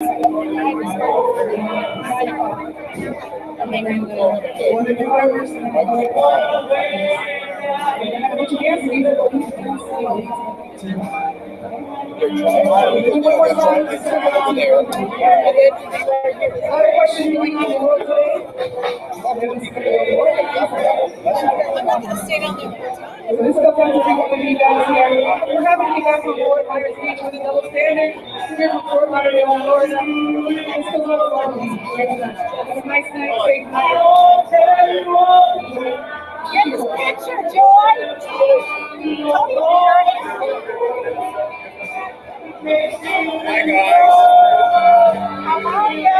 This is the point to see one of you guys here. We're having you guys on board by your speech with a double standard. Here before by the Lord. It's still not long. Have a nice night, safe night. Get this picture, Joy. Tony, Hi guys. how are you?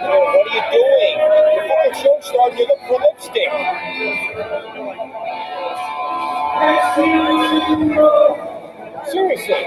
What are you doing? Your fucking show's starting. You look for lipstick. Seriously.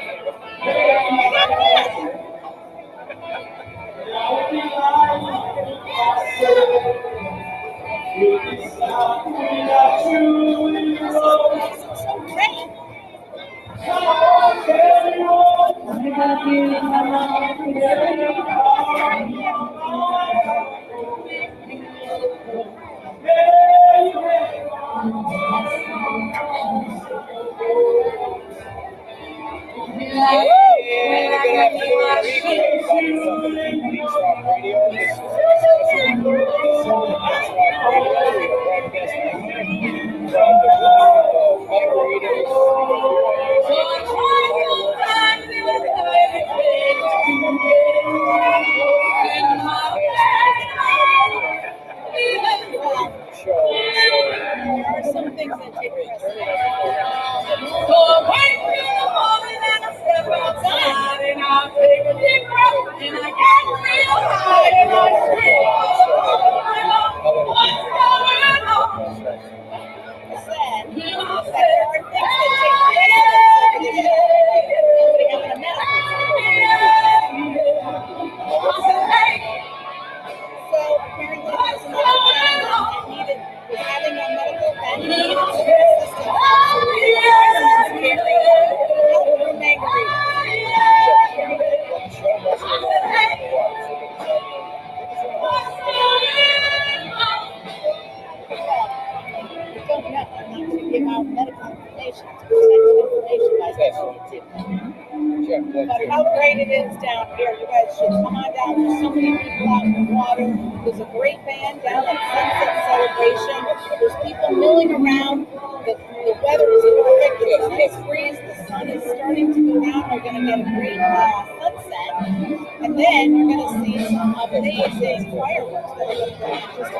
But how great it is down here. You guys should come on down. There's so many people out in the water. There's a great band down at Sunset Celebration. There's people milling around. The weather is perfect. There's a nice breeze. The sun is starting to go down. We're going to get a great sunset. And then you're going to see some amazing fireworks that are going to be just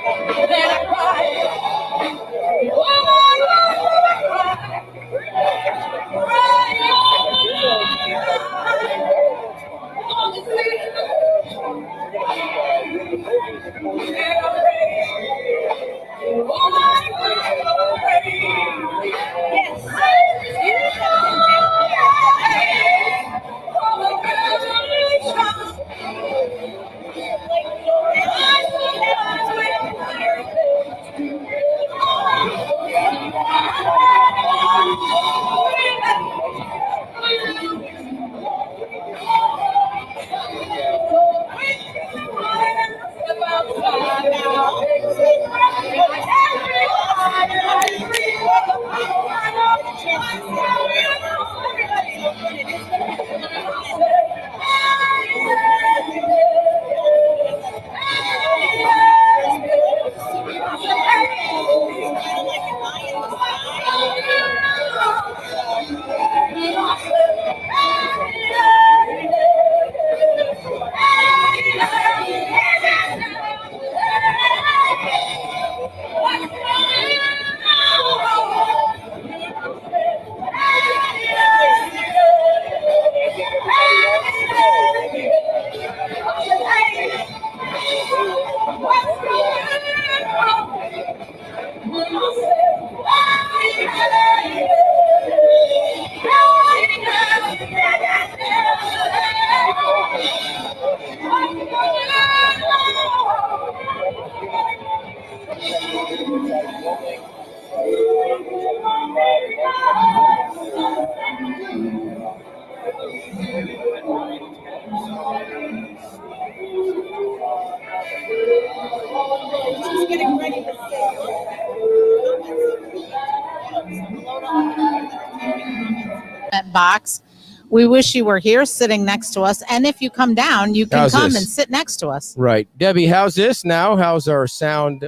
box. We wish you were here sitting next to us. And if you come down, you can How's come this? and sit next to us. Right. Debbie, how's this now? How's our sound?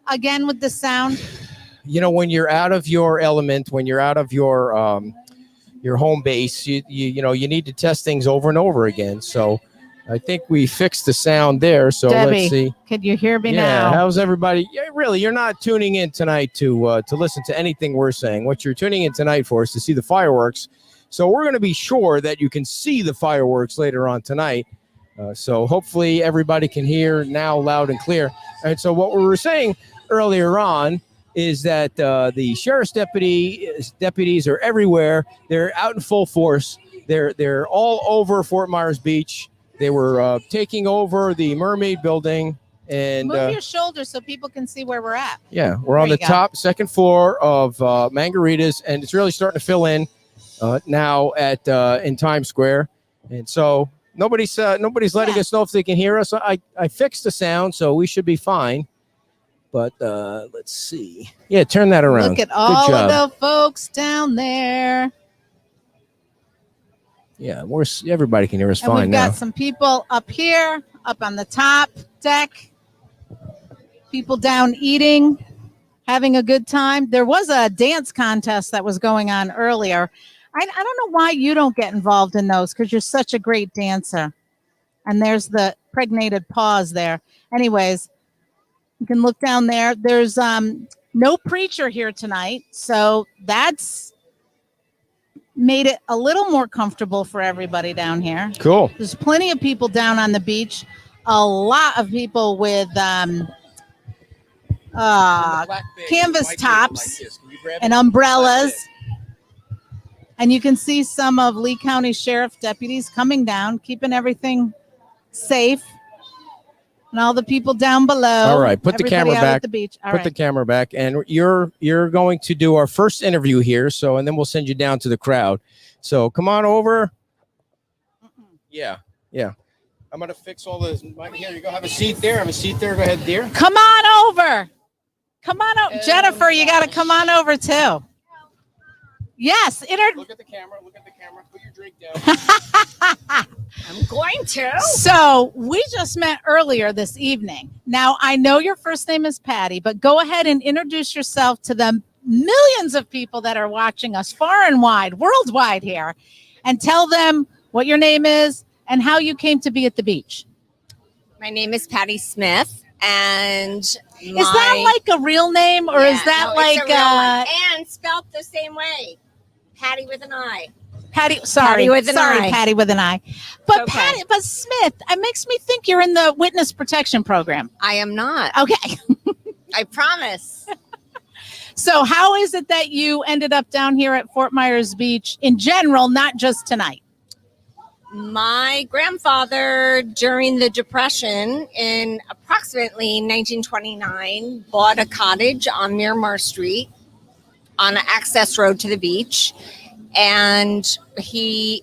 Again with the sound. You know, when you're out of your element, when you're out of your home base, you need to test things over and over again. So I think we fixed the sound there. So Debbie, let's see. Can you hear me Yeah, now? how's everybody? Yeah, really, you're not tuning in tonight to listen to anything we're saying. What you're tuning in tonight for is to see the fireworks. So we're going to be sure that you can see the fireworks later on tonight. So hopefully everybody can hear now loud and clear. And so what we were saying earlier on is that the sheriff's deputies are everywhere. They're out in full force. They're all over Fort Myers Beach. They were taking over the Mermaid Building. And Move your shoulders so people can see where we're at. yeah, we're on the top second floor of Mangorita'S, and it's really starting to fill in now at in Times Square. And so nobody's letting us know if they can hear us. I fixed the sound, so we should be fine. But let's see. Yeah, turn that around. Look at all of the folks down there. Yeah, everybody can hear us And fine we've now. got some people up here, up on the top deck. People down eating, having a good time. There was a dance contest that was going on earlier. I don't know why you don't get involved in those because you're such a great dancer. And there's the pregnated pause there. Anyways, you can look down there. There's no preacher here tonight, so that's made it a little more comfortable for everybody down here. Cool. There's plenty of people down on the beach. A lot of people with canvas tops and umbrellas. And you can see some of Lee County Sheriff deputies coming down, keeping everything safe. And all the people down below. All right, put the camera back. At the beach. Put the camera back, and you're going to do our first interview here. So, and then we'll send you down to the crowd. So, come on over. Yeah. I'm gonna fix all this. Right here, you go. Have a seat there. Have a seat there. Go ahead, dear. Come on over. Come on over, Jennifer. You got to come on over too. Yes. Look at the camera. Put your drink down. I'm going to. So we just met earlier this evening. Now, I know your first name is Patty, but go ahead and introduce yourself to the millions of people that are watching us far and wide, worldwide here, and tell them what your name is and how you came to be at the beach. My name is Patty Smith, and is that like a real name, or is that and spelled the same way? Patty with an I. Patty with an I. But okay. Patty, but Smith, it makes me think you're in the witness protection program. I am not. Okay. I promise. So how is it that you ended up down here at Fort Myers Beach in general, not just tonight? My grandfather, during the Depression in approximately 1929, bought a cottage on Miramar Street on an access road to the beach. And he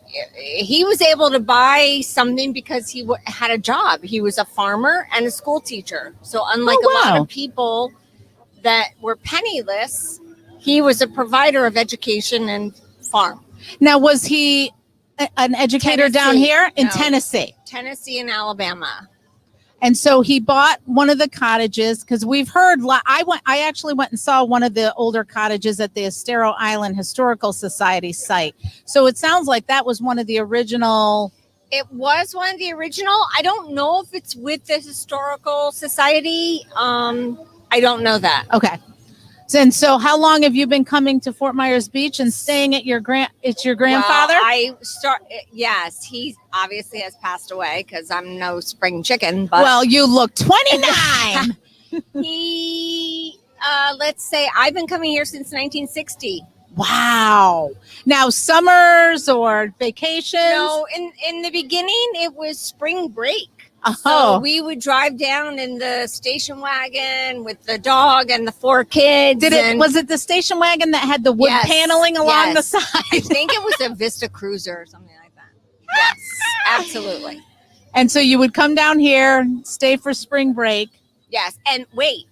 was able to buy something because he had a job. He was a farmer and a school teacher. So unlike a lot of people that were penniless, he was a provider of education and farm. Now, was he an educator down here in Tennessee? Tennessee and Alabama. And so he bought one of the cottages because we've heard. I actually went and saw one of the older cottages at the Estero Island Historical Society site. So it sounds like that was one of the original. It was one of the original. I don't know if it's with the Historical Society. I don't know that. Okay. And so how long have you been coming to Fort Myers Beach and staying at your grandfather? Well, yes, he obviously has passed away because I'm no spring chicken. But well, you look 29. Let's say I've been coming here since 1960. Wow. Now, summers or vacations? No, in the beginning, it was spring break. Oh. So we would drive down in the station wagon with the dog and the 4 kids. Was it the station wagon that had the wood paneling along the side? I think it was a Vista Cruiser or something like that. Yes, absolutely. And so you would come down here, stay for spring break. Yes, and wait.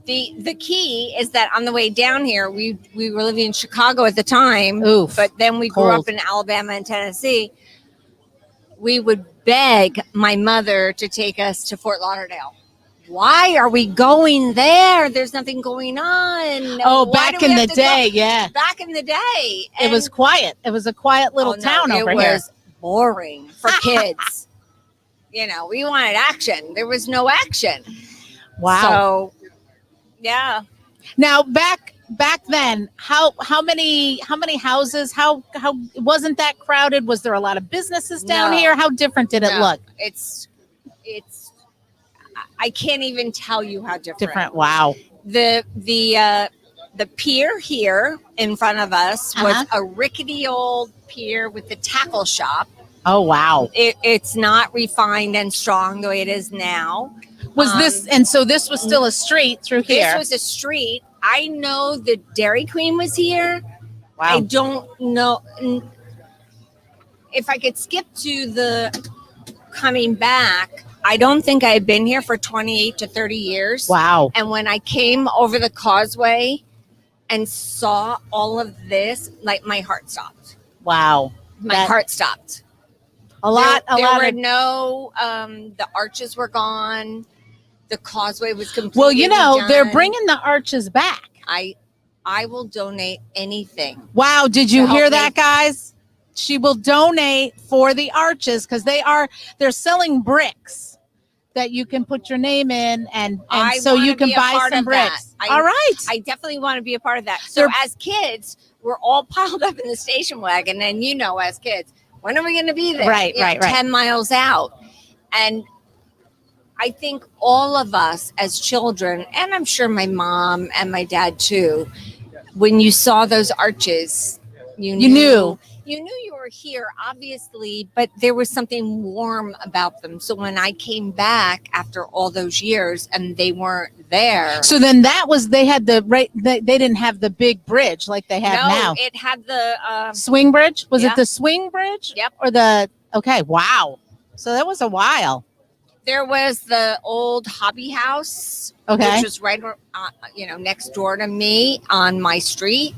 The key is that on the way down here, we were living in Chicago at the time. Oof, but then we grew cold. up in Alabama and Tennessee. We would beg my mother to take us to Fort Lauderdale. Why are we going there? There's nothing going on. Oh, Why back do we in the have to go? day, yeah. Back in the day. It was quiet. It was a quiet little town over here. It here. was boring for kids. We wanted action. There was no action. Wow. So, yeah. Now back then, how many houses? How wasn't that crowded? Was there a lot of businesses down here? How different did it look? It's I can't even tell you how different. Wow. The pier here in front of us was a rickety old pier with the tackle shop. Oh wow. It's not refined and strong the way it is now. Was this, and so this was still a street through here? This was a street. I know the Dairy Queen was here. Wow. I don't know if I could skip to the coming back. I don't think I had been here for 28 to 30 years. Wow. And when I came over the causeway and saw all of this, like my heart stopped. Wow. My heart stopped. A lot. The arches were gone. The causeway was completely Well, redone. they're bringing the arches back. I will donate anything. Wow. Did you to help hear that, me. guys? She will donate for the arches because they're selling bricks that you can put your name in and so you can buy some bricks. All right. I definitely want to be a part of that. So as kids, we're all piled up in the station wagon. And as kids, when are we going to be there? Right. 10 miles out. And I think all of us as children, and I'm sure my mom and my dad too, when you saw those arches, you knew you were here, obviously, but there was something warm about them. So when I came back after all those years and they weren't there. So then they had they didn't have the big bridge like they have now. It had the swing bridge. Was it the swing bridge? Yep. Or okay. Wow. So that was a while. There was the old hobby house, which was right, next door to me on my street.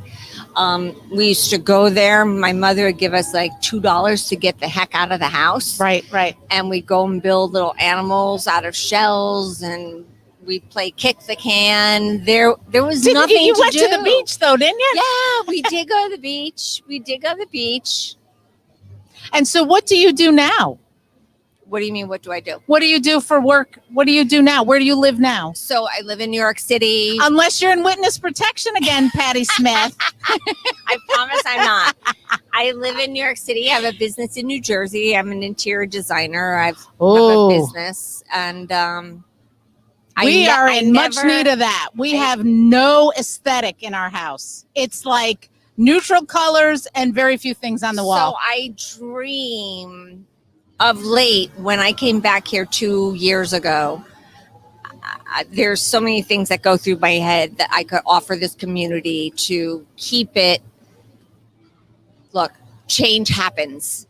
We used to go there. My mother would give us like $2 to get the heck out of the house. Right. And we'd go and build little animals out of shells, and we'd play kick the can. There was nothing to do. You went to the beach though, didn't you? Yeah, we did go to the beach. And so what do you do now? What do you mean? What do I do? What do you do for work? What do you do now? Where do you live now? So I live in New York City. Unless you're in witness protection again, Patty Smith. I promise I'm not. I live in New York City. I have a business in New Jersey. I'm an interior designer. I have a business, and we are in much need of that. We have no aesthetic in our house. It's like neutral colors and very few things on the wall. So I dream of late, when I came back here 2 years ago, there's so many things that go through my head that I could offer this community to keep it. Look, change happens.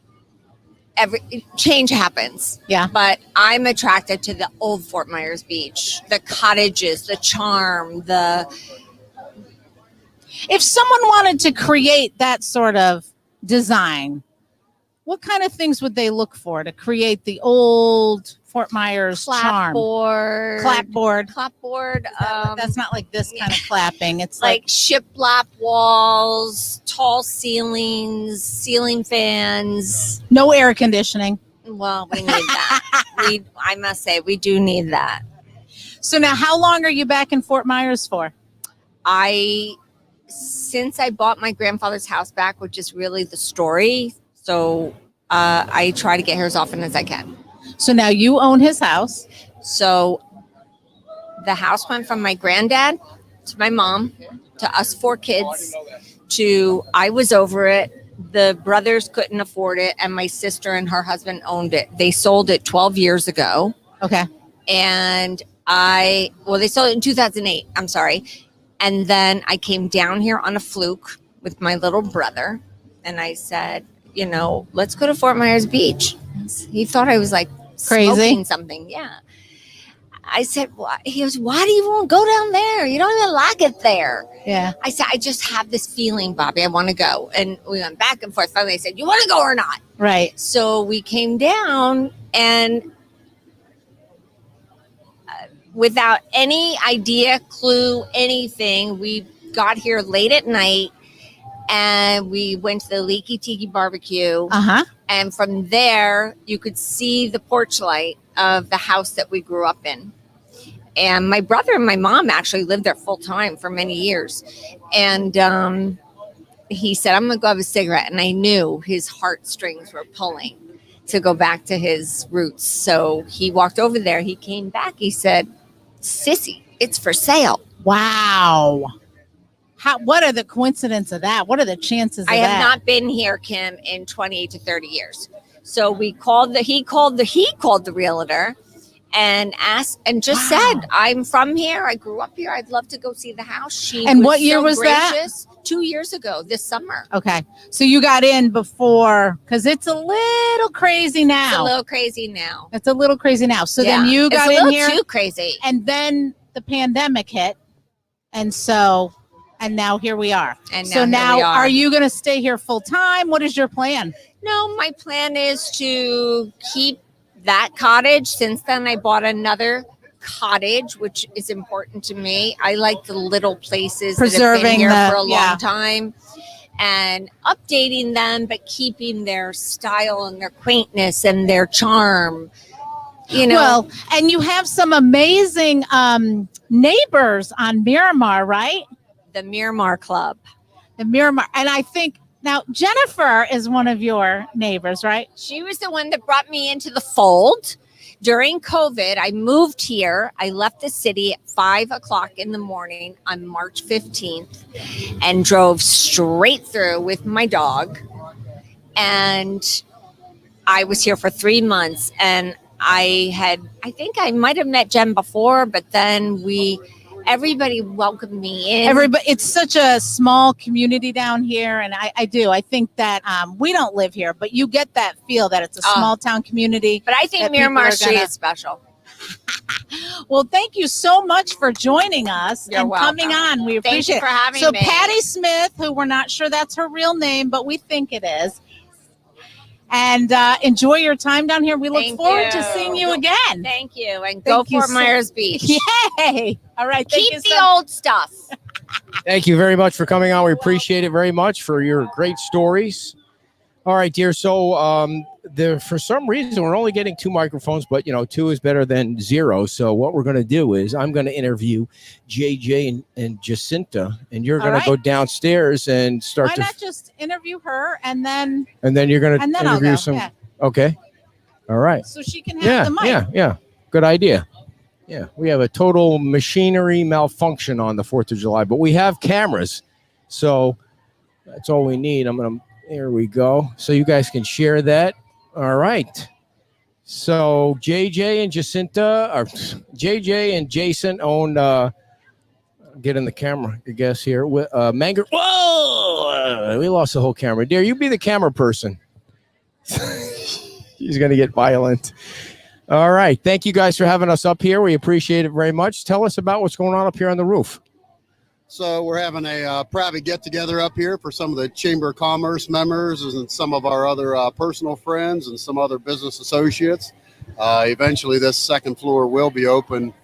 Change happens. Yeah. But I'm attracted to the old Fort Myers Beach, the cottages, the charm, If someone wanted to create that sort of design, what kind of things would they look for to create the old Fort Myers charm? Clapboard. That's not like this kind of clapping. It's like shiplap walls, tall ceilings, ceiling fans. No air conditioning. Well, we need that. I must say, we do need that. So now, how long are you back in Fort Myers for? Since I bought my grandfather's house back, which is really the story. So I try to get here as often as I can. So now you own his house. So the house went from my granddad to my mom to us 4 kids to I was over it. The brothers couldn't afford it, and my sister and her husband owned it. They sold it 12 years ago. Okay. And they sold it in 2008. I'm sorry. And then I came down here on a fluke with my little brother, and I said, let's go to Fort Myers Beach. He thought I was like crazy, smoking something. Yeah. I said, he goes, why do you want to go down there? You don't even like it there. Yeah. I said, I just have this feeling, Bobby, I want to go. And we went back and forth. Finally, I said, you want to go or not? Right. So we came down, and without any idea, clue, anything, we got here late at night, and we went to the Leaky Tiki barbecue. Uh-huh. And from there, you could see the porch light of the house that we grew up in. And my brother and my mom actually lived there full time for many years. And he said, I'm going to go have a cigarette. And I knew his heartstrings were pulling to go back to his roots. So he walked over there. He came back. He said, Sissy, it's for sale. Wow. What are the coincidence of that? What are the chances of that? I have not been here, Kim, in 28 to 30 years. So he called the realtor and asked and just said, I'm from here. I grew up here. I'd love to go see the house. She And was what year so was that? gracious. 2 years ago, this summer. Okay. So you got in before, because it's a little crazy now. It's a little crazy now. It's a little crazy now. So Yeah. then you It's got a in little here. too crazy. And then the pandemic hit. And now here we are. And so now here we are you going to stay here full time? What is your plan? No, my plan is to keep that cottage. Since then, I bought another cottage, which is important to me. I like the little places that have been here for a long time, and updating them, but keeping their style and their quaintness and their charm. You know, Well, and you have some amazing neighbors on Miramar, right? the Miramar Club. The Miramar. And I think now Jennifer is one of your neighbors, right? She was the one that brought me into the fold. During COVID, I moved here. I left the city at 5:00 in the morning on March 15th and drove straight through with my dog. And I was here for 3 months. And I think I might have met Jen before, but then everybody welcomed me in. It's such a small community down here. And I think that we don't live here, but you get that feel that it's a small town community. But I think Miramar Street is special. Well, thank you so much for joining us You're and welcome. coming on. We appreciate Thank you for having so me. Patty Smith, who we're not sure that's her real name, but we think it is. And enjoy your time down here. We look forward to seeing you again. Thank you. And Thank go you Fort Myers Beach. Yay. All right. Keep the old stuff. Thank you very much for coming on. We appreciate it very much for your great stories. All right, dear. So for some reason, we're only getting 2 microphones, but, 2 is better than 0. So what we're going to do is I'm going to interview JJ and Jacinta, and you're going to go downstairs and start Why not just interview her and then you're going to I'll interview go. some. Yeah. Okay. All right. So she can have the mic. Yeah. Good idea. Yeah. We have a total machinery malfunction on the 4th of July, but we have cameras. So that's all we need. There we go. So you guys can share that. All right. So JJ and Jacinta, or JJ and Jason own, get in the camera, I guess, here. With Whoa! We lost the whole camera. Dare you be the camera person? He's going to get violent. All right. Thank you guys for having us up here. We appreciate it very much. Tell us about what's going on up here on the roof. So we're having a private get-together up here for some of the Chamber of Commerce members and some of our other personal friends and some other business associates. Eventually, this second floor will be open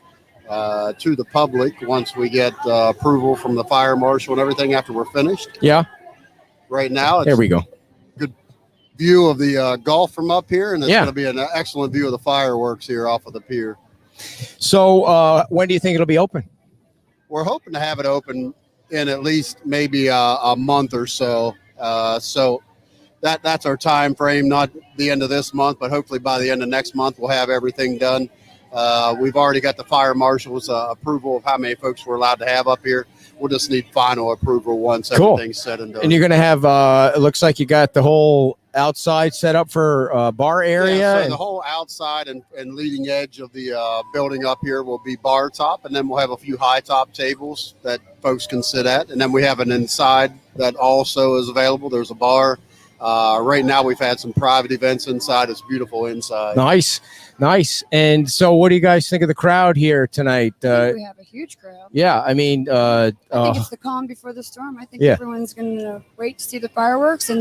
to the public once we get approval from the fire marshal and everything after we're finished. Yeah. Right now, it's there we go. Good view of the Gulf from up here, and it's going to be an excellent view of the fireworks here off of the pier. So when do you think it'll be open? We're hoping to have it open in at least maybe a month or so. So that's our time frame, not the end of this month, but hopefully by the end of next month, we'll have everything done. We've already got the fire marshal's approval of how many folks we're allowed to have up here. We'll just need final approval once everything's said and done. And you're going to have, it looks like you got the whole outside set up for bar area. Yeah, so the whole outside and leading edge of the building up here will be bar top, and then we'll have a few high top tables that folks can sit at. And then we have an inside that also is available. There's a bar Right now, we've had some private events inside. It's beautiful inside. Nice. And so, what do you guys think of the crowd here tonight? I think we have a huge crowd. Yeah, I mean, I think it's the calm before the storm. I think everyone's going to wait to see the fireworks, and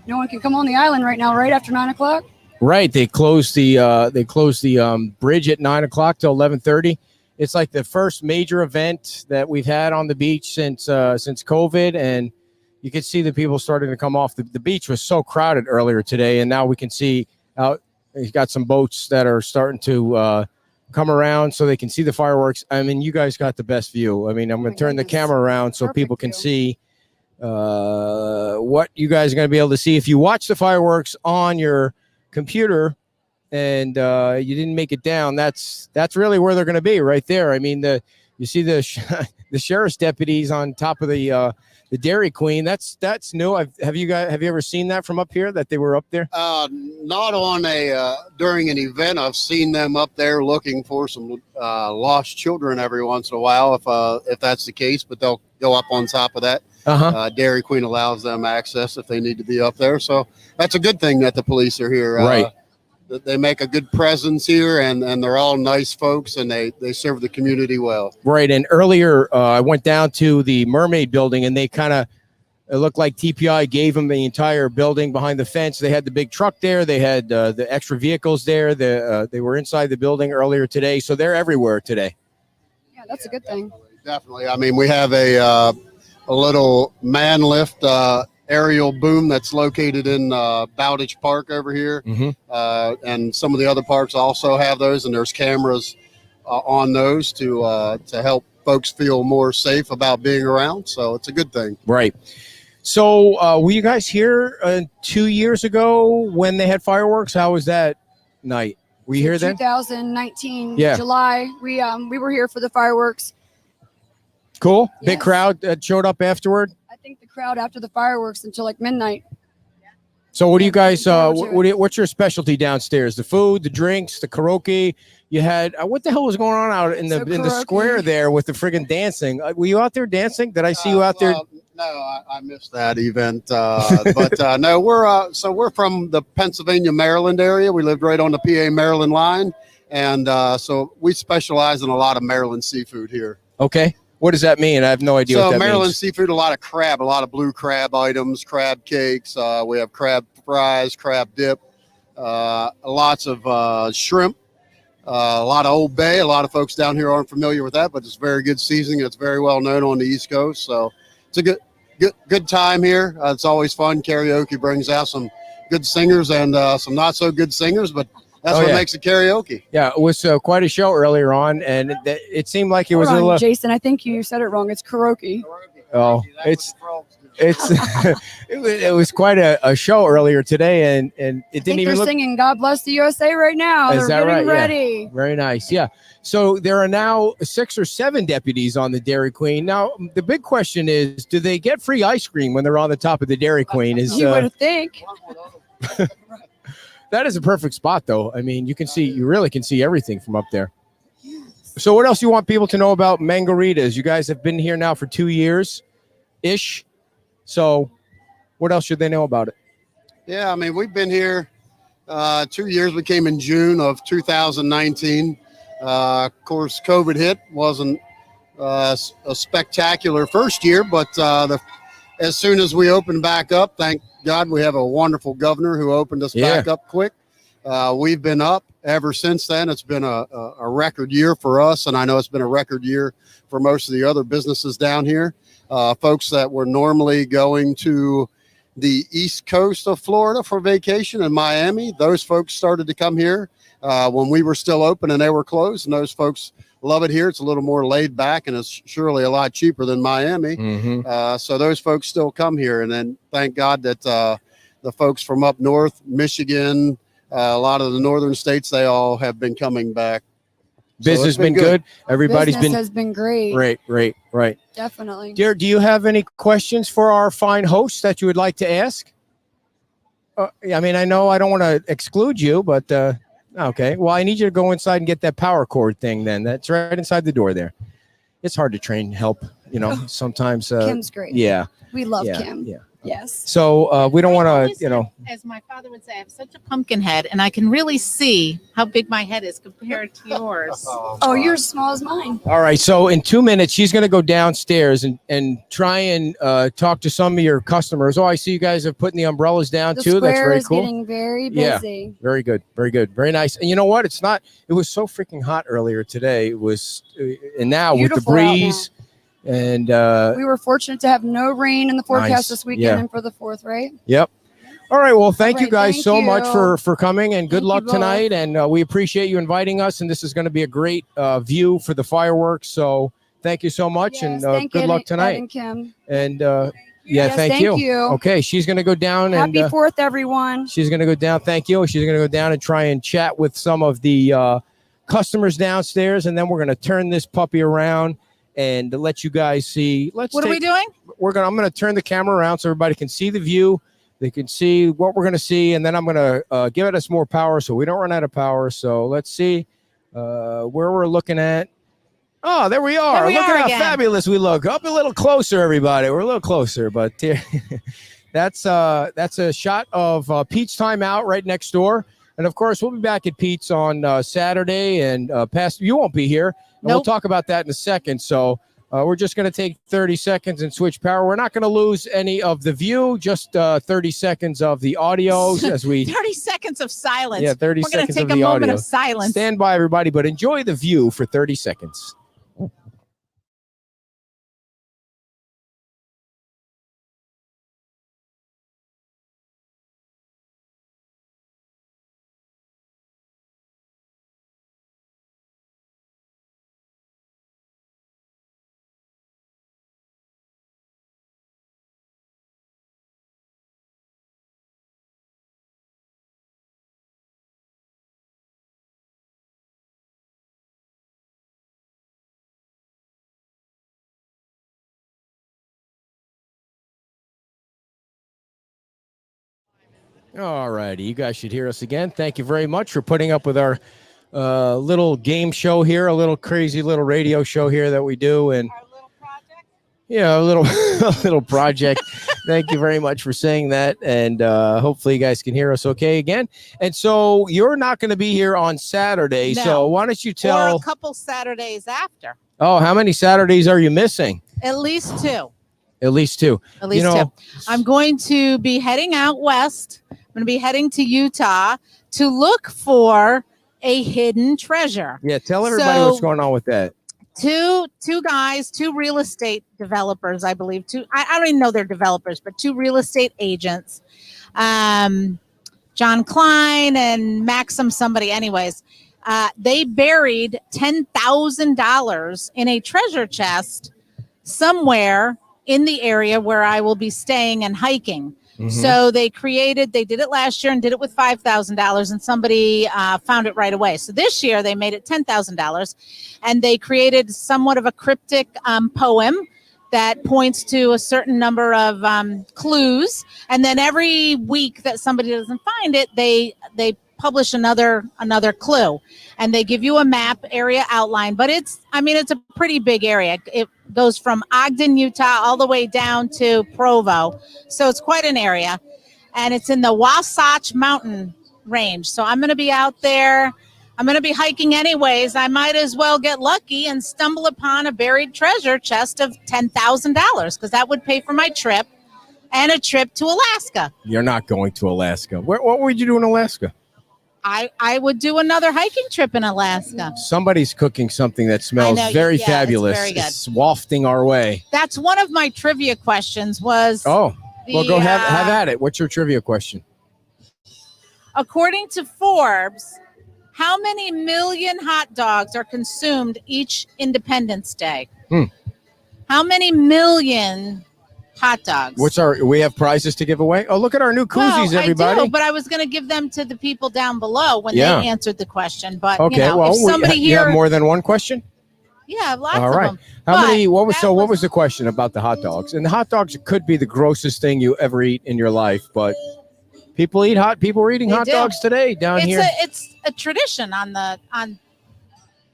no one can come on the island right now, right after 9 o'clock. Right, they closed the bridge at 9 o'clock till 11:30. It's like the first major event that we've had on the beach since COVID, and you can see the people starting to come off. The beach was so crowded earlier today, and now we can see out. He's got some boats that are starting to come around so they can see the fireworks. I mean, you guys got the best view. I mean, I'm going to turn the camera around so people can see what you guys are going to be able to see if you watch the fireworks on your computer and you didn't make it down. That's really where they're going to be, right there. I mean, you see the sheriff's deputies on top of the Dairy Queen. That's new. Have you ever seen that from up here, that they were up there? Not on during an event. I've seen them up there looking for some lost children every once in a while, if that's the case. But they'll go up on top of that. Dairy Queen allows them access if they need to be up there. So that's a good thing that the police are here. Right. They make a good presence here, and they're all nice folks, and they serve the community well. Right. And earlier, I went down to the Mermaid building, and it looked like TPI gave them the entire building behind the fence. They had the big truck there. They had the extra vehicles there. They were inside the building earlier today, so they're everywhere today. Yeah, that's a good thing. Definitely. I mean, we have a little man lift aerial boom that's located in Bowditch Park over here. And some of the other parks also have those, and there's cameras on those to help folks feel more safe about being around. So it's a good thing. Right. So were you guys here 2 years ago when they had fireworks? How was that night? Were you here then? 2019, July. We were here for the fireworks. Cool. Yes. Big crowd that showed up afterward. I think the crowd after the fireworks until like midnight. So what do you guys, what's your specialty downstairs? The food, the drinks, the karaoke? You had, what the hell was going on out in the square there with the friggin' dancing? Were you out there dancing? Did I see you out there? No, I missed that event. But no, we're from the Pennsylvania, Maryland area. We lived right on the PA Maryland line. And so we specialize in a lot of Maryland seafood here. Okay. What does that mean? I have no idea what that Maryland means. seafood, a lot of crab, a lot of blue crab items, crab cakes. We have crab fries, crab dip, lots of shrimp, a lot of Old Bay. A lot of folks down here aren't familiar with that, but it's very good seasoning. It's very well known on the East Coast. So it's a good time here. It's always fun. Karaoke brings out some good singers and some not so good singers, but that's what makes it karaoke. Yeah, it was quite a show earlier on, and it seemed like it was a little. Jason, I think you said it wrong. It's karaoke. Oh, it's it was quite a show earlier today, and it didn't even look. They're singing "God Bless the USA" right now. Is they're that getting right? ready. Yeah. Very nice. Yeah. So there are now 6 or 7 deputies on the Dairy Queen. Now the big question is, do they get free ice cream when they're on the top of the Dairy Queen? You would think. That is a perfect spot, though. I mean, you really can see everything from up there. So what else do you want people to know about Mangorita'S? You guys have been here now for 2 years-ish. So what else should they know about it? Yeah, I mean, we've been here 2 years. We came in June of 2019. Of course, COVID hit. Wasn't a spectacular first year, but as soon as we opened back up, thank God we have a wonderful governor who opened us back up quick. We've been up ever since then. It's been a record year for us, and I know it's been a record year for most of the other businesses down here. Folks that were normally going to the east coast of Florida for vacation in Miami, those folks started to come here when we were still open and they were closed, and those folks love it here. It's a little more laid back, and it's surely a lot cheaper than Miami. So those folks still come here. And then thank God that the folks from up north, Michigan, a lot of the northern states, they all have been coming back. Business has been good. Everybody's has been great. Right. Definitely. Dear, do you have any questions for our fine hosts that you would like to ask? I mean, I know I don't want to exclude you, but okay. Well, I need you to go inside and get that power cord thing then. That's right inside the door there. It's hard to train help, sometimes. Kim's great. Yeah. We love Kim. Yeah. Yes. So we don't want always to, you know. have, as my father would say, I have such a pumpkin head, and I can really see how big my head is compared to yours. Oh, you're as small as mine. All right. So in 2 minutes, she's going to go downstairs and try and talk to some of your customers. Oh, I see you guys have putting the umbrellas down The too. square That's very is cool. getting very Yeah. busy. Very good. Very good. Very nice. And you know what? It was so freaking hot earlier today. It was, and now Beautiful with the out breeze and We were fortunate to have no rain in the forecast Nice. this weekend Yeah. and for the 4th, right? Yep. All right. Well, thank All you right, guys thank so much you. for coming, and good Thank you luck both. tonight. And we appreciate you inviting us. And this is going to be a great view for the fireworks. So thank you so much, Yes, and thank good Ed luck Ed tonight. and Kim. And Yes, thank thank you. Okay, she's going to go down Happy and 4th, everyone. she's going to go down. Thank you. She's going to go down and try and chat with some of the customers downstairs, and then we're going to turn this puppy around and let you guys see. What are we doing? I'm going to turn the camera around so everybody can see the view. They can see what we're going to see, and then I'm going to give us more power so we don't run out of power. So let's see where we're looking at. Oh, there we are. There we Look are at how again. fabulous we look. Up a little closer, everybody. We're a little closer, but here, that's a shot of Pete's Time Out right next door. And of course, we'll be back at Pete's on Saturday, and Pastor, you won't be here. And We'll Nope. talk about that in a second. So we're just going to take 30 seconds and switch power. We're not going to lose any of the view, just 30 seconds of the audio as we 30 seconds of silence. Yeah, 30 We're going to seconds take of a the moment audio. of silence. Stand by, everybody, but enjoy the view for 30 seconds. All righty. You guys should hear us again. Thank you very much for putting up with our little game show here, a little crazy little radio show here that we do. And Our little project. yeah, a little project. Thank you very much for saying that. And hopefully you guys can hear us okay again. And so you're not going to be here on Saturday. No. So why don't you Or tell? a couple Saturdays after. Oh, how many Saturdays are you missing? At least two. At least two. At least two. I'm going to be heading out west. I'm going to be heading to Utah to look for a hidden treasure. Yeah, tell everybody So- what's going on with that. Two guys, two real estate developers, I believe. I don't even know they're developers, but two real estate agents. John Klein and Maxim somebody. Anyways, they buried $10,000 in a treasure chest somewhere in the area where I will be staying and hiking. Mhm. So they did it last year and did it with $5,000, and somebody found it right away. So this year they made it $10,000, and they created somewhat of a cryptic poem that points to a certain number of clues. And then every week that somebody doesn't find it, they publish another clue, and they give you a map area outline. But it's a pretty big area. It goes from Ogden, Utah, all the way down to Provo. So it's quite an area, and it's in the Wasatch Mountain range. So I'm going to be out there. I'm going to be hiking anyways. I might as well get lucky and stumble upon a buried treasure chest of $10,000, because that would pay for my trip and a trip to Alaska. You're not going to Alaska. What would you do in Alaska? I would do another hiking trip in Alaska. Somebody's cooking something that smells I know, very yeah, it's fabulous. very good. It's wafting our way. That's one of my trivia questions was, Oh, well, go the, have at it. What's your trivia question? according to Forbes, how many million hot dogs are consumed each Independence Day? How many million hot dogs? We have prizes to give away? Oh, look at our new koozies, everybody. I do, but I was going to give them to the people down below when Yeah. they answered the question. But Okay, well, if somebody you have here, more than one question? yeah, lots All of right. them. How But many? What that was the question about the hot dogs? And the hot dogs could be the grossest thing you ever eat in your life, but people are eating They hot do. dogs today down here. It's a tradition on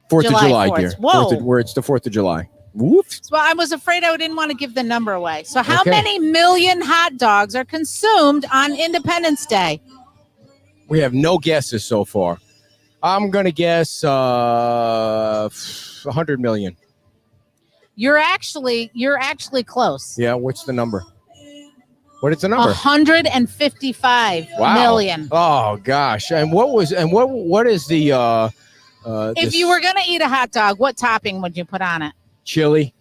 4th of July July, 4th. dear. Whoa. Where it's the 4th of July. Whoops. So I was afraid I didn't want to give the number away. So how Okay. many million hot dogs are consumed on Independence Day? We have no guesses so far. I'm going to guess 100 million. You're actually close. Yeah, what's the number? What is the number? 155 Wow. million. Oh gosh. And what is the If you were going to eat a hot dog, what topping would you put on it? chili?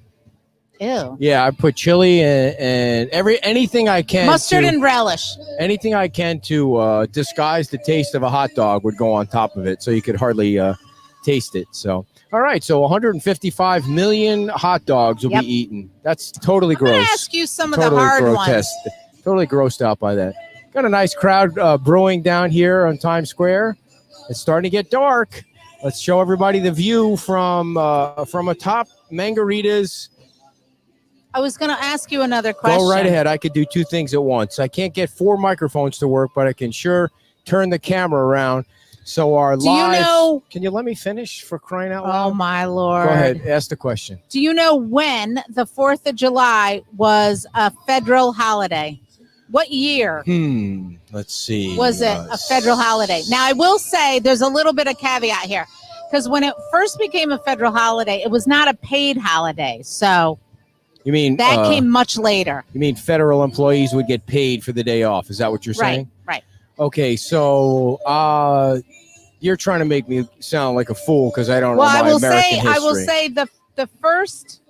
Ew. Yeah, I put chili and anything I can. Mustard and relish. Anything I can to disguise the taste of a hot dog would go on top of it, so you could hardly taste it. So, all right, so 155 million hot dogs will Yep. be eaten. That's totally I'm going gross. to ask you some of Totally the hard grotesque. ones. Totally grossed out by that. Got a nice crowd brewing down here on Times Square. It's starting to get dark. Let's show everybody the view from atop Mangorita'S. I was going to ask you another question. Go right ahead. I could do two things at once. I can't get 4 microphones to work, but I can sure turn the camera around. So our Do you live. know? Can you let me finish for crying out loud? Oh, my Lord. Go ahead. Ask the question. Do you know when the 4th of July was a federal holiday? What year Let's see. was it a federal holiday? Now, I will say there's a little bit of caveat here, because when it first became a federal holiday, it was not a paid holiday. So You mean that came much later. You mean federal employees would get paid for the day off? Is that what you're saying? Right. Okay, so you're trying to make me sound like a fool because I don't know my American history. I will say the first,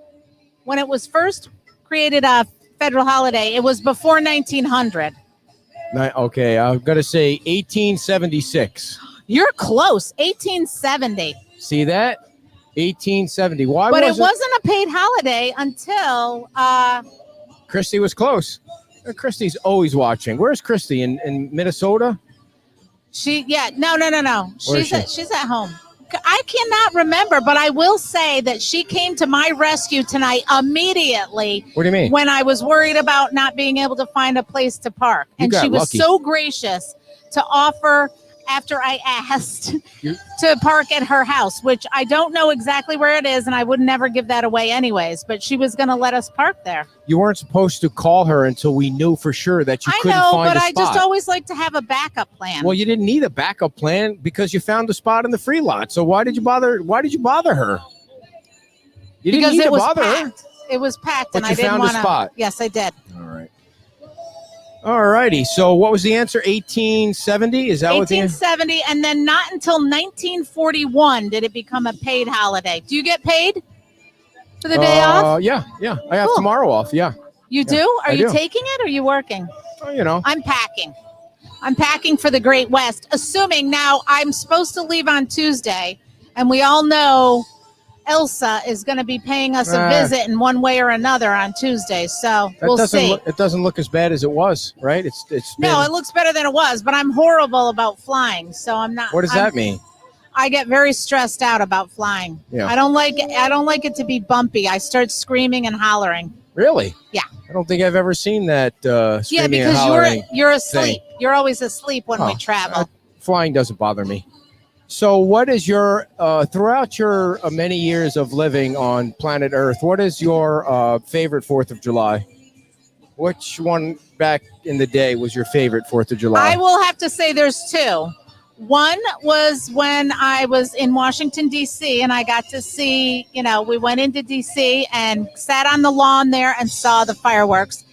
when it was first created a federal holiday, it was before 1900. Okay, I'm going to say 1876. You're close. 1870. See that? 1870. Why But it wasn't wasn't a paid holiday until Christy was close. Christy's always watching. Where's Christy? In Minnesota? No. Where is She's at home. I cannot remember, but I will say that she came to my rescue tonight immediately. What do you mean? When I was worried about not being able to find a place to park. You And got she was lucky. so gracious to offer, after I asked, to park at her house, which I don't know exactly where it is, and I would never give that away anyways, but she was going to let us park there. You weren't supposed to call her until we knew for sure that you couldn't find but a I spot. just always like to have a backup plan. Well, you didn't need a backup plan because you found a spot in the free lot. So why did you bother her? You didn't because need it to was bother her. packed. It was packed, But and you I didn't found a want to. spot. Yes, I did. All right. All righty. So what was the answer? 1870? Is that what the answer? 1870, and then not until 1941 did it become a paid holiday. Do you get paid for the day off? Yeah. I have Cool. tomorrow off. Yeah. You do? Are I you do. taking it or are you working? Well, I'm packing. I'm packing for the Great West, assuming now I'm supposed to leave on Tuesday, and we all know Elsa is going to be paying us a visit in one way or another on Tuesday. So we'll see. It doesn't look as bad as it was, right? It's No, it looks better than it was, but I'm horrible about flying, so I'm not. What does that mean? I get very stressed out about flying. Yeah. I don't like it to be bumpy. I start screaming and hollering. Really? Yeah. I don't think I've ever seen that screaming Yeah, and because hollering. you're asleep. thing. You're always asleep when we Oh, travel. Flying doesn't bother me. So what is your, throughout your many years of living on planet Earth, what is your favorite 4th of July? Which one back in the day was your favorite 4th of July? I will have to say there's two. One was when I was in Washington, D.C., and I got to see, we went into D.C. and sat on the lawn there and saw the fireworks.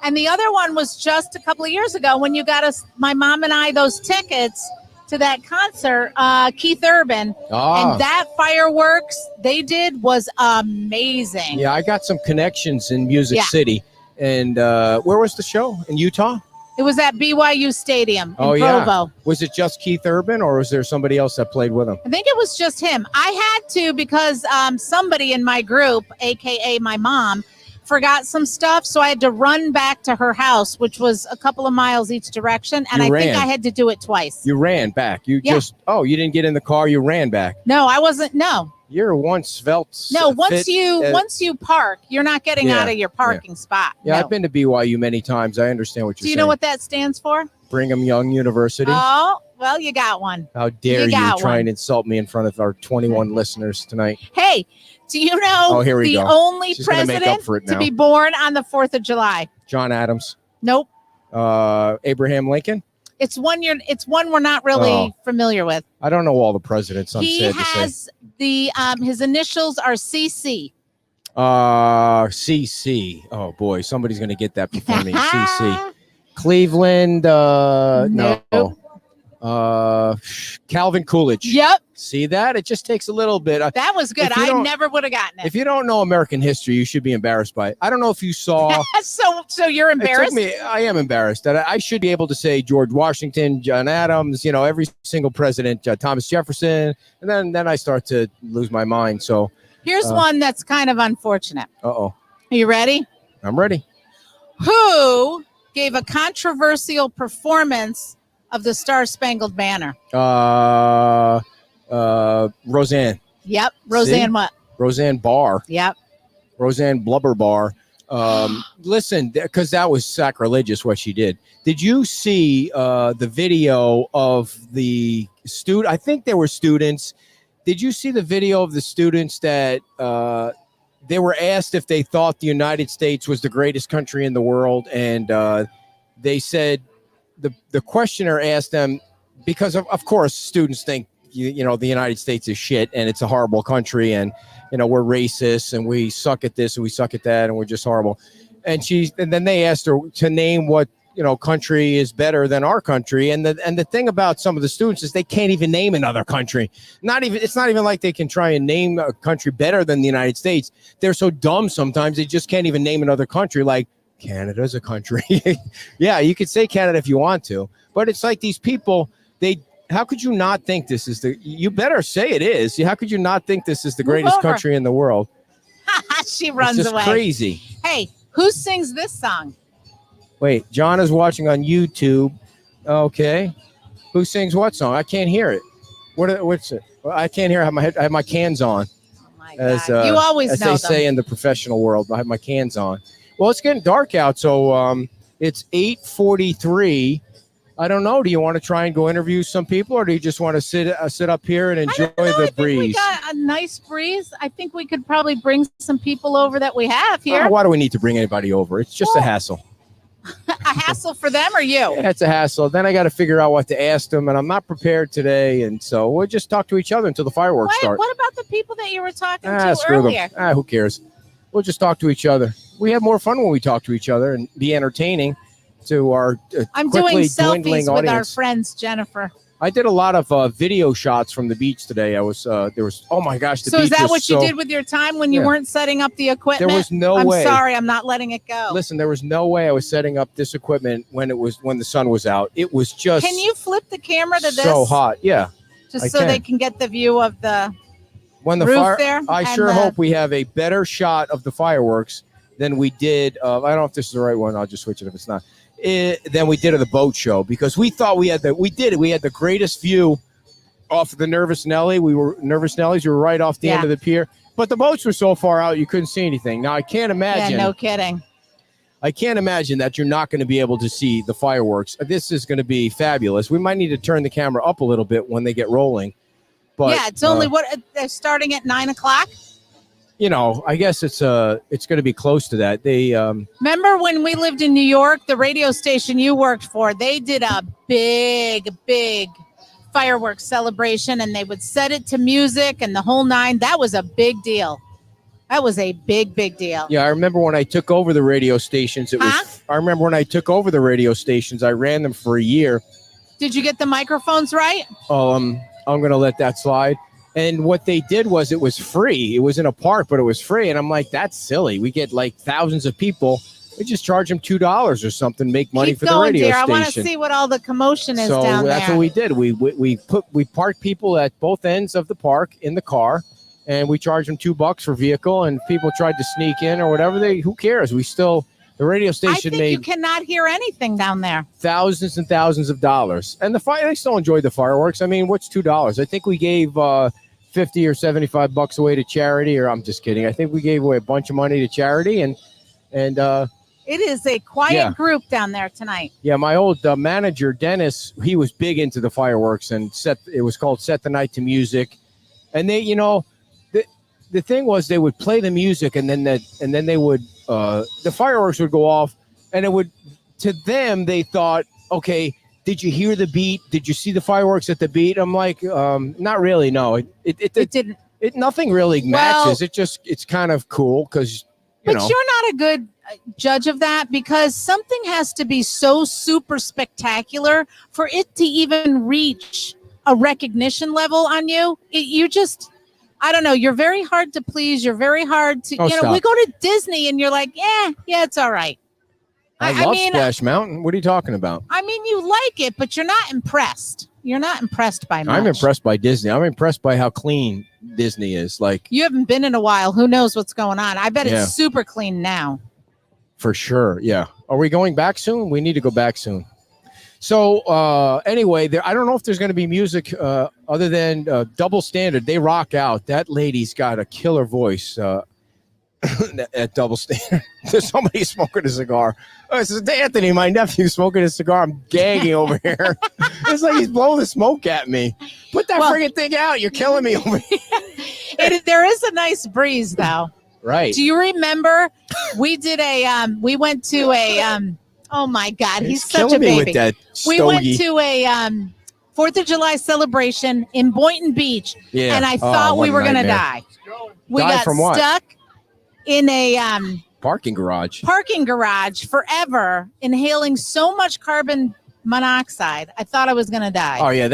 And the other one was just a couple of years ago when you got us, my mom and I, those tickets to that concert, Keith Urban. Ah. And that fireworks they did was amazing. Yeah, I got some connections in Music Yeah. City. And where was the show? In Utah? It was at BYU Stadium in Oh, Provo. yeah. Was it just Keith Urban or was there somebody else that played with him? I think it was just him. I had to because somebody in my group, a.k.a. my mom, forgot some stuff. So I had to run back to her house, which was a couple of miles each direction. And You I think ran. I had to do it twice. You ran back. You Yeah. you didn't get in the car. You ran back. No, I wasn't. No. You're one svelte. No, fit, once you park, you're not getting Yeah, out of your parking spot. Yeah, No. I've been to BYU many times. I understand what you're Do you saying. know what that stands for? Brigham Young University. Oh, Well, you got one. How dare you got try one. and insult me in front of our 21 listeners tonight? Hey, do you know Here we the go. only She's gonna make up president for it to now. be born on the 4th of July? John Adams. Nope. Abraham Lincoln. It's one we're not really familiar with. I don't know all the presidents. I'm He sad to say. has his initials are CC. CC. Oh boy, somebody's gonna get that before me. CC. Cleveland. No. Calvin Coolidge. Yep. See that? It just takes a little bit. That was good. I never would have gotten it. If you don't know American history, you should be embarrassed by it. I don't know if you saw. So you're embarrassed? I am embarrassed that I should be able to say George Washington, John Adams, every single president, Thomas Jefferson, and then I start to lose my mind. So here's one that's kind of unfortunate. Are you ready? I'm ready. Who gave a controversial performance of the Star-Spangled Banner? Roseanne. Yep. Roseanne what? Roseanne Barr. Yep. Roseanne Blubber Barr. Listen, because that was sacrilegious what she did. Did you see the video of the student? I think there were students. Did you see the video of the students that they were asked if they thought the United States was the greatest country in the world? And they said, the questioner asked them, because of course students think the United States is shit and it's a horrible country and we're racist and we suck at this and we suck at that and we're just horrible. And then they asked her to name what country is better than our country. And the thing about some of the students is they can't even name another country. It's not even like they can try and name a country better than the United States. They're so dumb sometimes they just can't even name another country. Like Canada's a country. Yeah, you could say Canada if you want to, but it's like these people, how could you not think this is you better say it is. How could you not think this is the greatest country in the world? She runs it's just away. Crazy. Hey, who sings this song? Wait, John is watching on YouTube. Okay. Who sings what song? I can't hear it. What's it? I can't hear. I have my cans on. Oh my God. You always as know they them. say in the professional world, I have my cans on. Well, it's getting dark out, so it's 8:43. I don't know. Do you want to try and go interview some people, or do you just want to sit up here and enjoy the breeze? We got a nice breeze. I think we could probably bring some people over that we have here. Why do we need to bring anybody over? It's just a hassle. A hassle for them or you? Yeah, it's a hassle. Then I got to figure out what to ask them, and I'm not prepared today. And so we'll just talk to each other until the fireworks start. What about the people that you were talking to screw earlier? Them. Who cares? We'll just talk to each other. We have more fun when we talk to each other and be entertaining to our I'm doing dwindling selfies with our audience. friends, Jennifer. I did a lot of video shots from the beach today. I was there was oh my gosh, the So beach is that was what you did with your time when you weren't setting up the equipment? There was no way. I'm sorry, I'm not letting it go. Listen, there was no way I was setting up this equipment when the sun was out. It was just Can you flip the camera to this? so hot. Yeah. Just so they can get the view of the roof there. I sure hope we have a better shot of the fireworks than we did. I don't know if this is the right one. I'll just switch it if it's not. Than we did of the boat show, because we thought we had the greatest view off of the Nervous Nelly. We were Nervous Nellies. We were right off the end of the pier, but the boats were so far out you couldn't see anything. Now I can't imagine. Yeah, no kidding. I can't imagine that you're not going to be able to see the fireworks. This is going to be fabulous. We might need to turn the camera up a little bit when they get rolling. But yeah, it's only they're starting at 9:00. I guess it's going to be close to that. They remember when we lived in New York, the radio station you worked for, they did a big fireworks celebration, and they would set it to music and the whole nine. That was a big deal. That was a big deal. Yeah, I remember when I took over the radio stations. I remember when I took over the radio stations. I ran them for a year. Did you get the microphones right? I'm going to let that slide. And what they did was it was free. It was in a park, but it was free. And I'm like, that's silly. We get like thousands of people. We just charge them $2 or something, make money for the radio dear. station. I want to see what all the commotion is down there. So that's what we did. We parked people at both ends of the park in the car, and we charged them $2 for vehicle. And people tried to sneak in or whatever. Who cares? The radio station made. You cannot hear anything down there. Thousands and thousands of dollars, and they still enjoyed the fireworks. I mean, what's $2? I think we gave 50 or $75 away to charity, or I'm just kidding. I think we gave away a bunch of money to charity, and it's It is a quiet Yeah. group down there tonight. Yeah, my old manager Dennis, he was big into the fireworks and it was called Set the Night to Music, and they, the thing was they would play the music and then they would the fireworks would go off, and it would, to them they thought, okay, did you hear the beat? Did you see the fireworks at the beat? I'm like, not really. No, it didn't. Nothing really matches. It's kind of cool because But you're not a good judge of that, because something has to be so super spectacular for it to even reach a recognition level on you. I don't know. You're very hard to please. You're very hard to, stop. we go to Disney and you're like, yeah, it's all right. I love Splash Mountain. What are you talking about? I mean, you like it, but you're not impressed. You're not impressed by much. I'm impressed by Disney. I'm impressed by how clean Disney is. Like, you haven't been in a while. Who knows what's going on? I bet it's super clean now. For sure. Yeah. Are we going back soon? We need to go back soon. So anyway, I don't know if there's going to be music other than Double Standard. They rock out. That lady's got a killer voice at Double Standard. There's somebody smoking a cigar. Oh, this is Anthony, my nephew, smoking a cigar. I'm gagging over here. It's like he's blowing the smoke at me. Put that friggin' thing out. You're killing me over here. There is a nice breeze, though. Right. Do you remember we did we went to a oh my God, he's such a baby. With that we went to a 4th of July celebration in Boynton Beach, and I thought we were going to die. We got from what? stuck in a parking garage forever, inhaling so much carbon monoxide. I thought I was going to die. Oh yeah,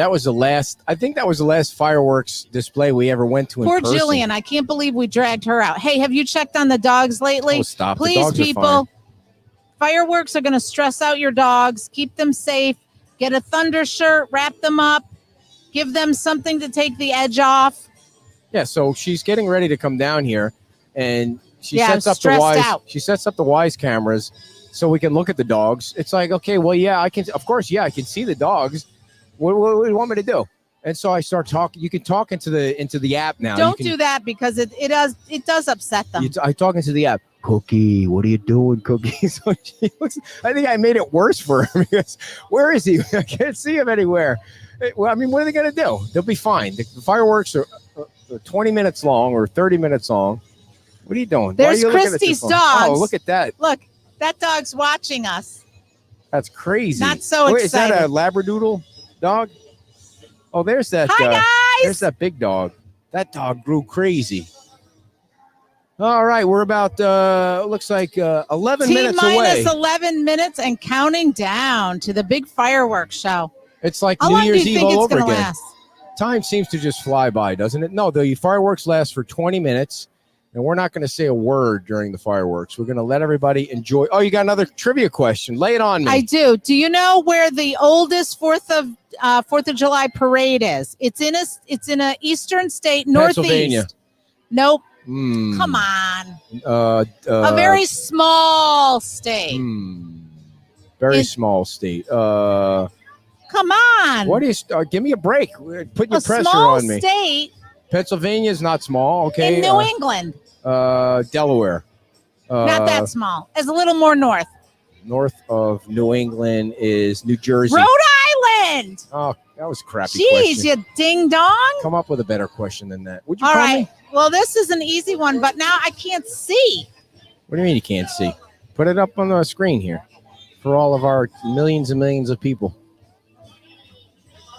I think that was the last fireworks display we ever went to in Poor person. Jillian, I can't believe we dragged her out. Hey, have you checked on the dogs lately? Oh, stop. Please, the dogs people. Are fine. Fireworks are going to stress out your dogs. Keep them safe. Get a thunder shirt, wrap them up, give them something to take the edge off. Yeah, so she's getting ready to come down here, and she I'm sets up the Wise cameras so we can look at the dogs. It's like, okay, well, yeah, I can see the dogs. What do you want me to do? And so I start talking. You can talk into the app now. Don't do that, because it does upset them. I talk into the app. Cookie, what are you doing, Cookie? So I think I made it worse for her, because where is he? I can't see him anywhere. Well, I mean, what are they going to do? They'll be fine. The fireworks are 20 minutes long or 30 minutes long. What are you doing? There's Christy's dogs. Oh, look at that. Look, that dog's watching us. That's crazy. Not so excited. Is that a Labradoodle dog? Oh, there's that. Hi, guys. There's that big dog. That dog grew crazy. All right, we're about looks like 11 minutes away. T-minus 11 minutes and counting down to the big fireworks show. It's like How New long Year's do you Eve think all it's over gonna again. last? Time seems to just fly by, doesn't it? No, the fireworks last for 20 minutes, and we're not going to say a word during the fireworks. We're going to let everybody enjoy. Oh, you got another trivia question. Lay it on me. I do. Do you know where the oldest 4th of July parade is? It's in a eastern state, northeast. Pennsylvania. Nope. Come on. A very small state. Very small state. Come on. What is? Give me a break. Put your pressure small on me. State. Pennsylvania is not small. Okay. In New England. Delaware. Not that small. It's a little more north. North of New England is New Jersey. Rhode Island. Oh, that was a crappy. Jeez, question. you ding dong. Come up with a better question than that. Would you? All call right. me? Well, this is an easy one, but now I can't see. What do you mean you can't see? Put it up on the screen here for all of our millions and millions of people.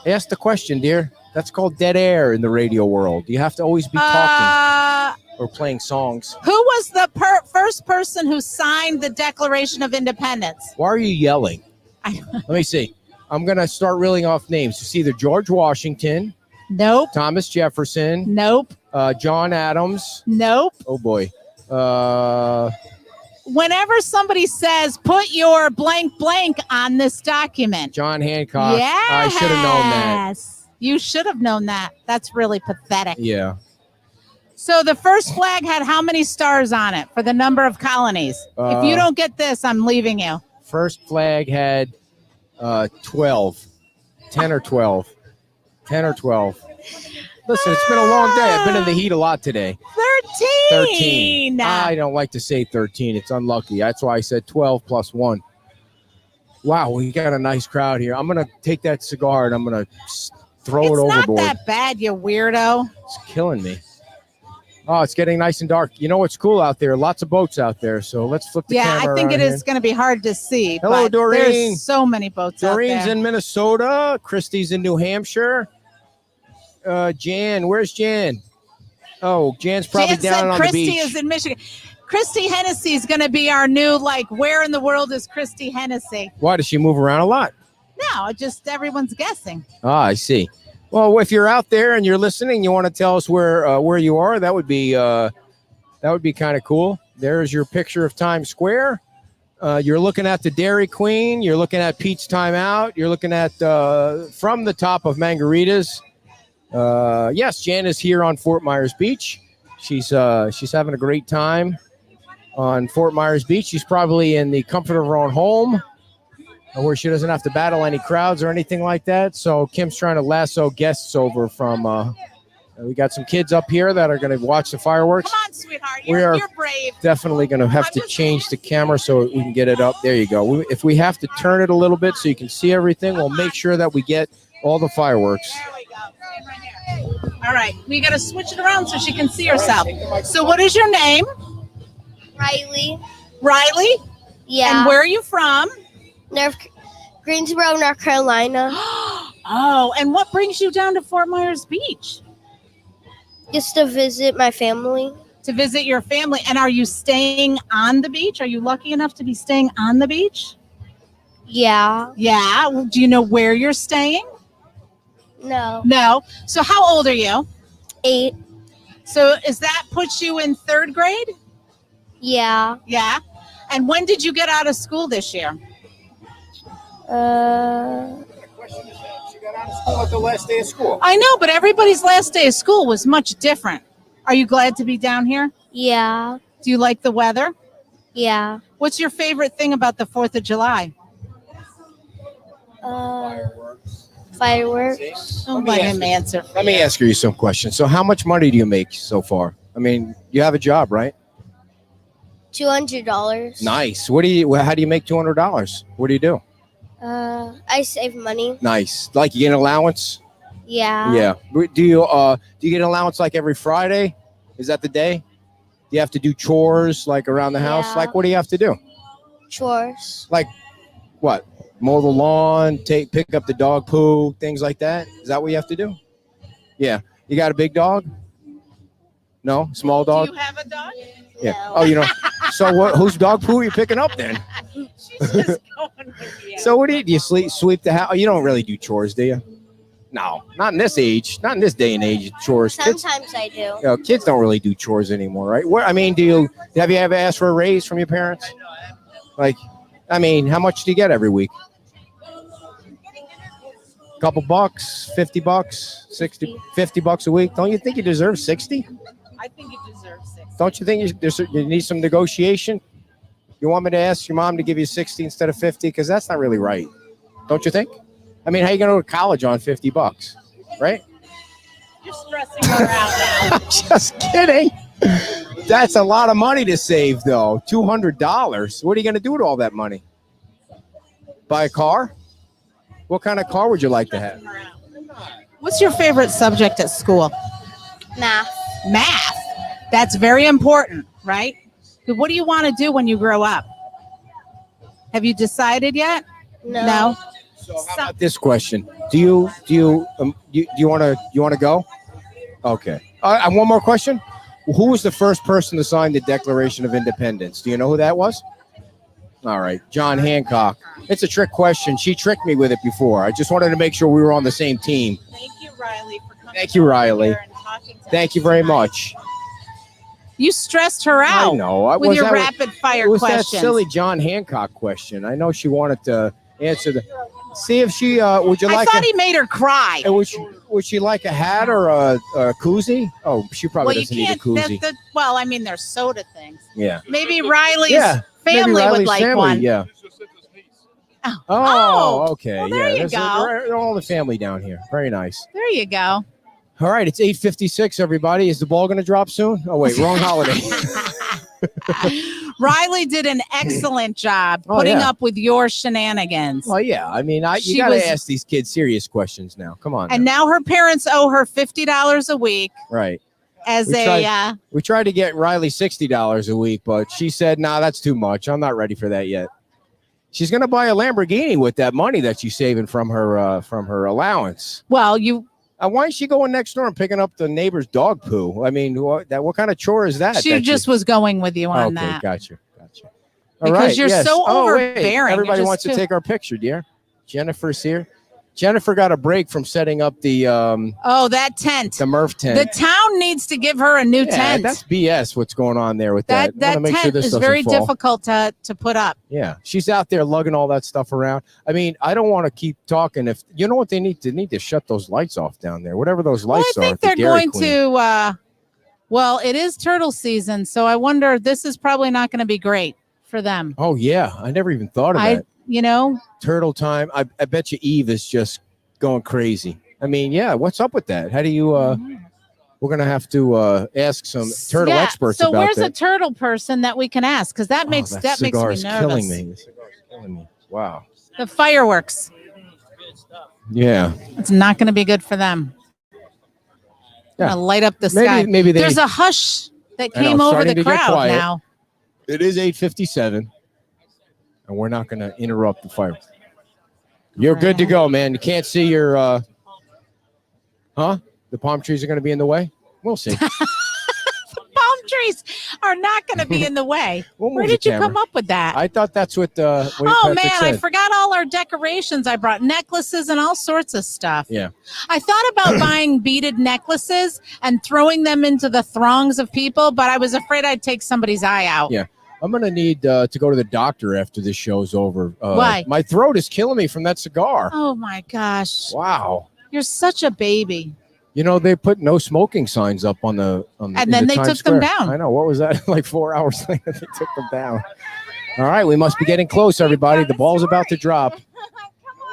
Ask the question, dear. That's called dead air in the radio world. You have to always be talking or playing songs. Who was the first person who signed the Declaration of Independence? Why are you yelling? Let me see. I'm going to start reeling off names. It's either George Washington. Nope. Thomas Jefferson. Nope. John Adams. Nope. Oh, boy. Whenever somebody says, put your blank blank on this document. John Hancock. Yes. I should have known that. You should have known that. That's really pathetic. Yeah. So the first flag had how many stars on it for the number of colonies? If you don't get this, I'm leaving you. First flag had 12. 10 or 12. 10 or 12. Listen, it's been a long day. I've been in the heat a lot today. 13. I don't like to say 13. It's unlucky. That's why I said 12 plus 1. Wow, we got a nice crowd here. I'm going to take that cigar and I'm going to throw it overboard. It's not that bad, you weirdo. It's killing me. Oh, it's getting nice and dark. You know what's cool out there? Lots of boats out there. So let's flip the camera I think it around is going to be hard to see. Hello, but Doreen. There's so many boats out Doreen's there. in Minnesota. Christy's in New Hampshire. Jan, where's Jan? Oh, Jan's probably Jan down said on Christy the beach. is in Michigan. Christy Hennessy is going to be our new, where in the world is Christy Hennessy? Why does she move around a lot? No, just everyone's guessing. Ah, I see. Well, if you're out there and you're listening, you want to tell us where you are. That would be kind of cool. There's your picture of Times Square. You're looking at the Dairy Queen. You're looking at Pete's Time Out. You're looking at from the top of Mangorita'S. Yes, Jan is here on Fort Myers Beach. She's having a great time on Fort Myers Beach. She's probably in the comfort of her own home, where she doesn't have to battle any crowds or anything like that. So Kim's trying to lasso guests over from. We got some kids up here that are going to watch the fireworks. Come on, sweetheart. You're brave. Definitely going to have to change the camera so we can get it up. There you go. If we have to turn it a little bit so you can see everything, we'll make sure that we get all the fireworks. There we go. Stand right here. All right. We got to switch it around so she can see herself. So what is your name? Riley. Riley? Yeah. And where are you from? Greensboro, North Carolina. Oh, and what brings you down to Fort Myers Beach? Just to visit my family. To visit your family. And are you staying on the beach? Are you lucky enough to be staying on the beach? Yeah. Yeah. Well, do you know where you're staying? No. No. So how old are you? 8. So is that puts you in 3rd grade? Yeah. Yeah. And when did you get out of school this year? She got out of school at the last day of school. I know, but everybody's last day of school was much different. Are you glad to be down here? Yeah. Do you like the weather? Yeah. What's your favorite thing about the 4th of July? Fireworks. Don't let him answer. Let me ask you some questions. So how much money do you make so far? I mean, you have a job, right? $200. Nice. How do you make $200? What do you do? I save money. Nice. Like you get an allowance? Yeah. Yeah. Do you get an allowance like every Friday? Is that the day? Do you have to do chores like around the house? Yeah. Like what do you have to do? Chores. Like what? Mow the lawn, pick up the dog poo, things like that? Is that what you have to do? Yeah. You got a big dog? No? Small dog? Do you have a dog? Yeah. No. Oh, you know. So whose dog poo are you picking up then? She's just going with you. So what do you do? You sweep the house? You don't really do chores, do you? No, not in this age, not in this day and age. Chores. Sometimes I do. Kids don't really do chores anymore, right? Have you ever asked for a raise from your parents? How much do you get every week? A couple bucks, $50, 60, $50 a week. Don't you think you deserve 60? I think you deserve 6. Don't you think you need some negotiation? You want me to ask your mom to give you 60 instead of 50? Because that's not really right. Don't you think? How are you going to go to college on $50, right? You're stressing her out now. I'm just kidding. That's a lot of money to save, though. $200. What are you going to do with all that money? Buy a car? What kind of car would you like to have? What's your favorite subject at school? Math. Math. That's very important, right? What do you want to do when you grow up? Have you decided yet? No. So how about this question? Do you want to go? Okay. One more question. Who was the first person to sign the Declaration of Independence? Do you know who that was? All right, John Hancock. It's a trick question. She tricked me with it before. I just wanted to make sure we were on the same team. Thank you, Riley, for coming. Thank you, Riley. Here and talking to Thank us you very tonight. much. You stressed her out. I know. With your rapid fire it was questions. that silly John Hancock question. I know she wanted to answer the. See if she would you I like. thought he made her cry. Would she like a hat or a koozie? Oh, she probably Well, you doesn't need a can't. koozie. There's soda things. Yeah. Maybe Riley's Yeah. Maybe family would Riley's like family, one. Yeah. Oh, Okay. well, there yeah. you go. All the family down here. Very nice. There you go. All right, it's 8:56. Everybody, is the ball going to drop soon? Oh wait, wrong holiday. Riley did an excellent job putting up with your shenanigans. Well, yeah. I mean, you got to ask these kids serious questions now. Come on. And now her parents owe her $50 a week. Right. We tried to get Riley $60 a week, but she said, "Nah, that's too much. I'm not ready for that yet." She's going to buy a Lamborghini with that money that she's saving from her allowance. Well, why is she going next door and picking up the neighbor's dog poo? I mean, what kind of chore is that? She just was going with you on that. Okay, gotcha. Because you're so overbearing. Everybody wants to take our picture, dear. Jennifer's here. Jennifer got a break from setting up the that tent. The Murph tent. The town needs to give her a new tent. That's BS what's going on there with that. That tent is very difficult to put up. Yeah. She's out there lugging all that stuff around. I mean, I don't want to keep talking. If you know what they need to shut those lights off down there. Whatever those lights are. I think they're going to well, it is turtle season, so I wonder this is probably not going to be great for them. Oh yeah. I never even thought of that. Turtle time. I bet you Eve is just going crazy. I mean, yeah, what's up with that? How do you we're gonna have to ask some turtle experts about that. So where's a turtle person that we can ask? Because that makes me nervous. Killing me. The cigar's killing me. Wow. The fireworks. Yeah. It's not gonna be good for them. Yeah. Light up the sky. Maybe there's a hush that came over the crowd now. It is 8:57. And we're not going to interrupt the fire. You're good to go, man. You can't see your, the palm trees are going to be in the way? We'll see. The palm trees are not going to be in the way. Where did you come up with that? I thought that's what oh, man, said. I forgot all our decorations. I brought necklaces and all sorts of stuff. Yeah. I thought about buying beaded necklaces and throwing them into the throngs of people, but I was afraid I'd take somebody's eye out. Yeah. I'm going to need to go to the doctor after this show's over. Why? My throat is killing me from that cigar. Oh, my gosh. Wow. You're such a baby. You know, they put no smoking signs up on the and then they took them down. I know. What was that? Like 4 hours later, they took them down. All right. We must be getting close, everybody. The ball's about to drop.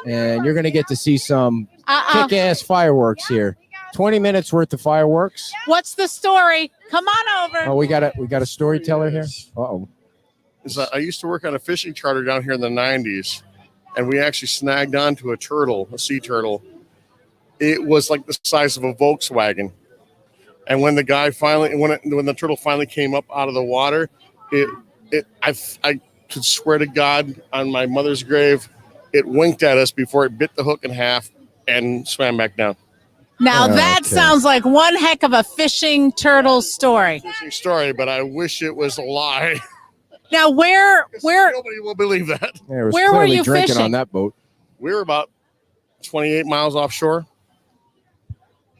And you're going to get to see some kick-ass fireworks here. 20 minutes worth of fireworks. What's the story? Come on over. Oh, we got a storyteller here. Uh-oh. I used to work on a fishing charter down here in the 90s, and we actually snagged onto a turtle, a sea turtle. It was like the size of a Volkswagen. And when the guy when the turtle finally came up out of the water, I could swear to God on my mother's grave, it winked at us before it bit the hook in half and swam back down. Now that sounds like one heck of a fishing turtle story. Fishing story, but I wish it was a lie. Now where nobody will believe that. Yeah, where were you drinking fishing on that boat? We were about 28 miles offshore.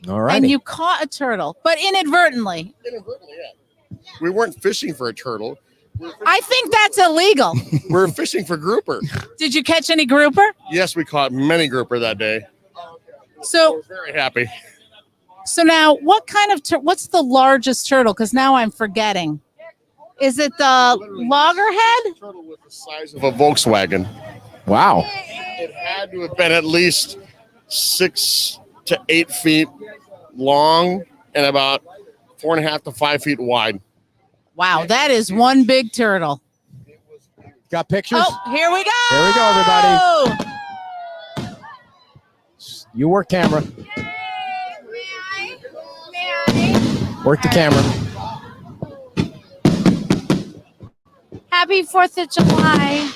All right. And you caught a turtle, but inadvertently. Inadvertently, yeah. We weren't fishing for a turtle. I think that's illegal. We're fishing for grouper. Did you catch any grouper? Yes, we caught many grouper that day. So we're very happy. So now, what kind of what's the largest turtle? Because now I'm forgetting. Is it the loggerhead? Turtle with the size of a Volkswagen. Wow. It had to have been at least 6 to 8 feet long and about 4.5 to 5 feet wide. Wow, that is one big turtle. Got pictures? Oh, here we go. Here we go, everybody. You work camera. Work the camera. Happy 4th of July.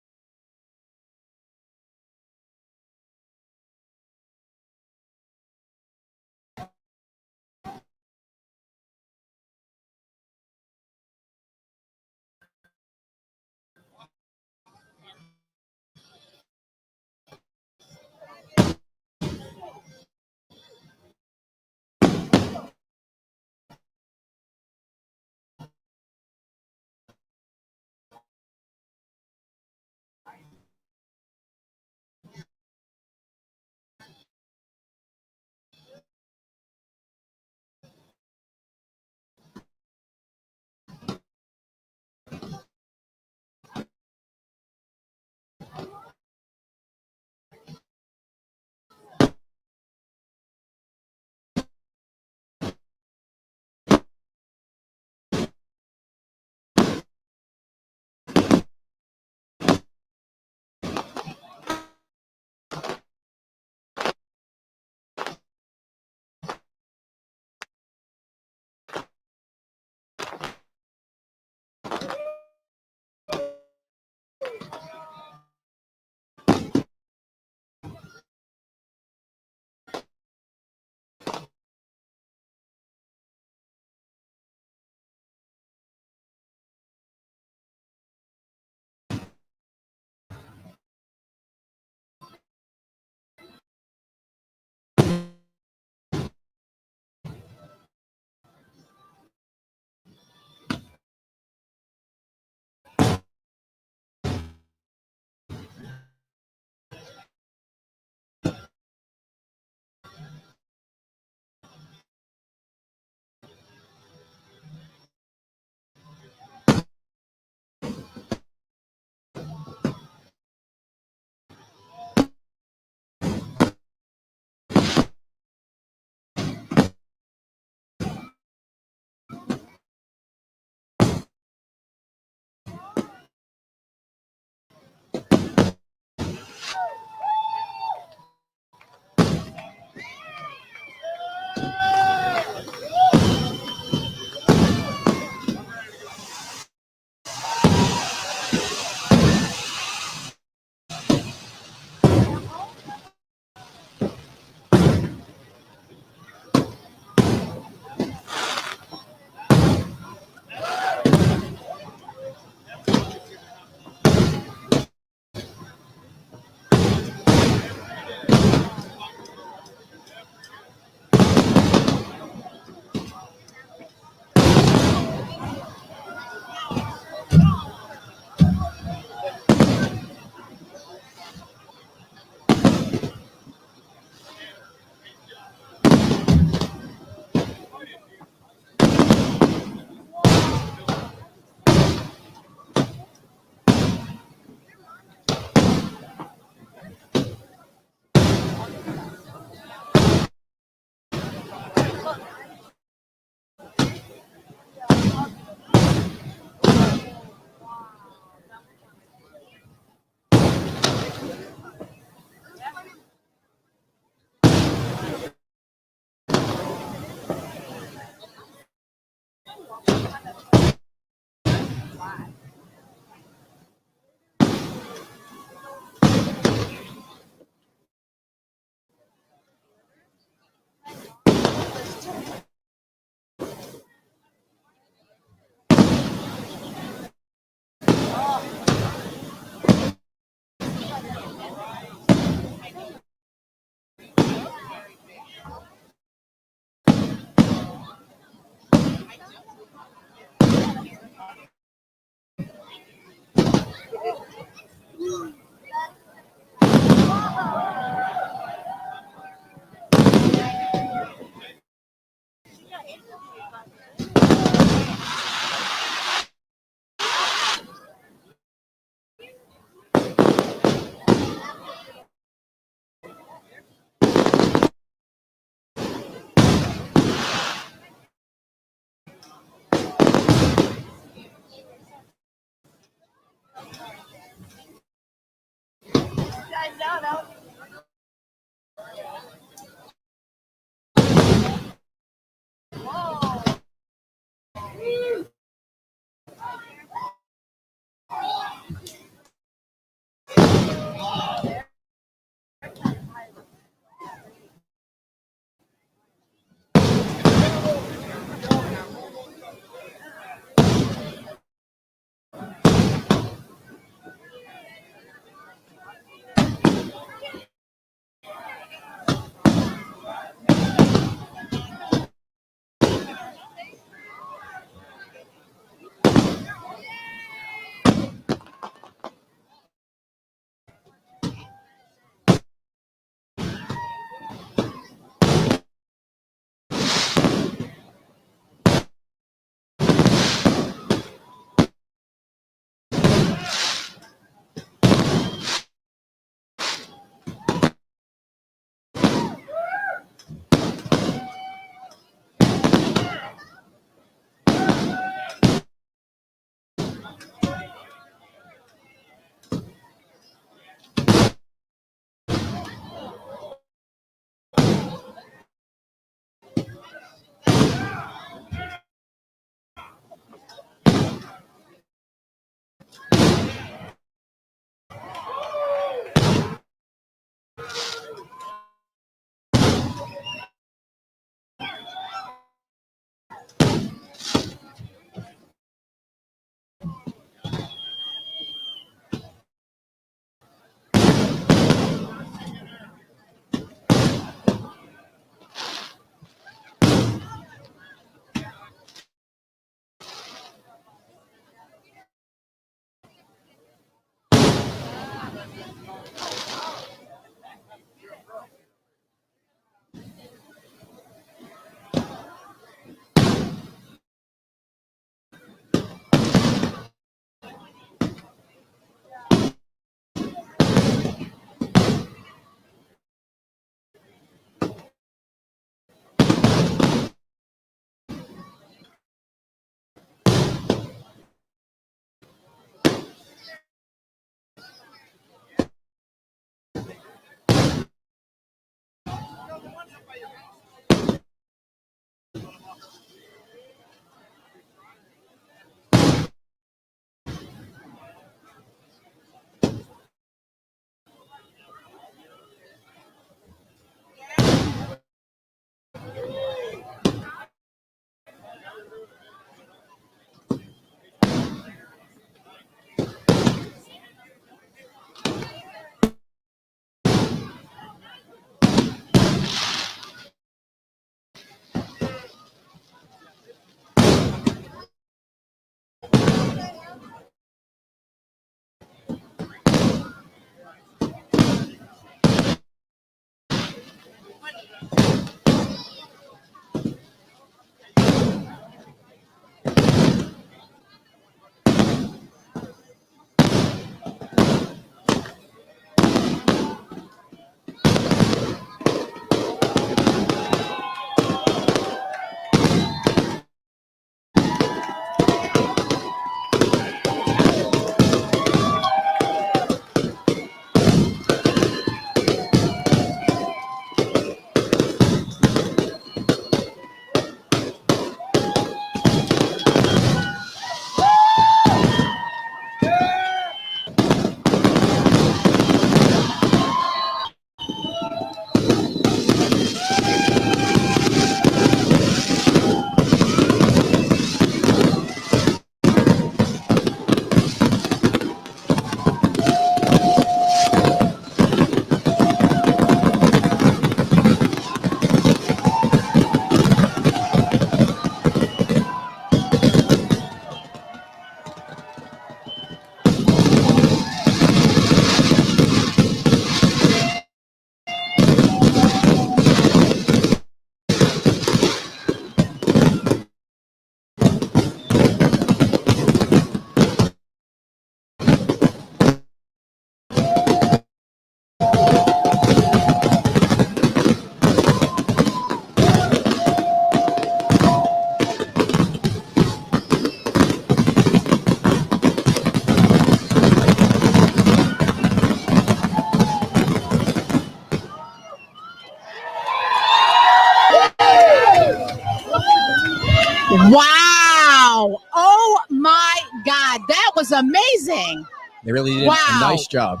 my God, that was amazing. They really did Wow. a nice job.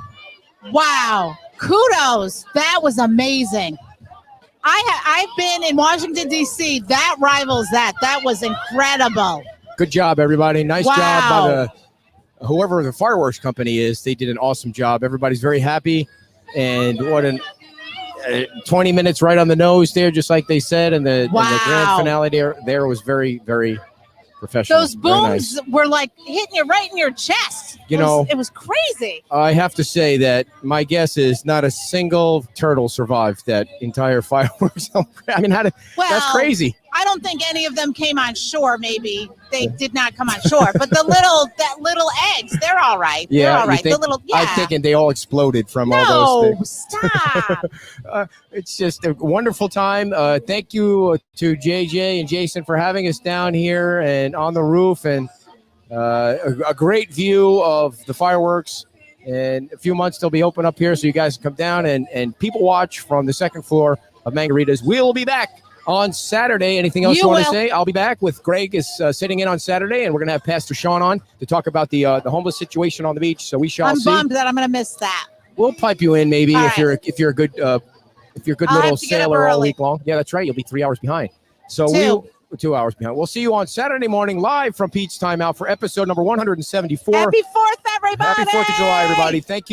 Wow. Kudos. That was amazing. I've been in Washington, D.C. That rivals that. That was incredible. Good job, everybody. Nice Wow. job by whoever the fireworks company is. They did an awesome job. Everybody's very happy. And what 20 minutes right on the nose there, just like they said. And the grand finale there was very, very professional. Those booms were like hitting you right in your chest. It was crazy. I have to say that my guess is not a single turtle survived that entire fireworks. I mean, that's crazy. I don't think any of them came on shore. Maybe they did not come on shore, but that little eggs, they're all right. Yeah, they're all right. I'm thinking they all exploded from all those things. Stop. It's just a wonderful time. Thank you to JJ and Jason for having us down here and on the roof, and a great view of the fireworks. And a few months they'll be open up here, so you guys can come down and people watch from the second floor of Mangorita'S. We'll be back on Saturday. Anything else you want to say? I'll be back with Greg is sitting in on Saturday, and we're going to have Pastor Sean on to talk about the homeless situation on the beach. So we shall see. I'm bummed that I'm going to miss that. We'll pipe you in maybe if you're a good little sailor all week long. Yeah, that's right. You'll be 3 hours behind. So 2 hours behind. We'll see you on Saturday morning live from Pete's Timeout for episode number 174. Happy 4th, everybody. Happy 4th of July, everybody. Thank you.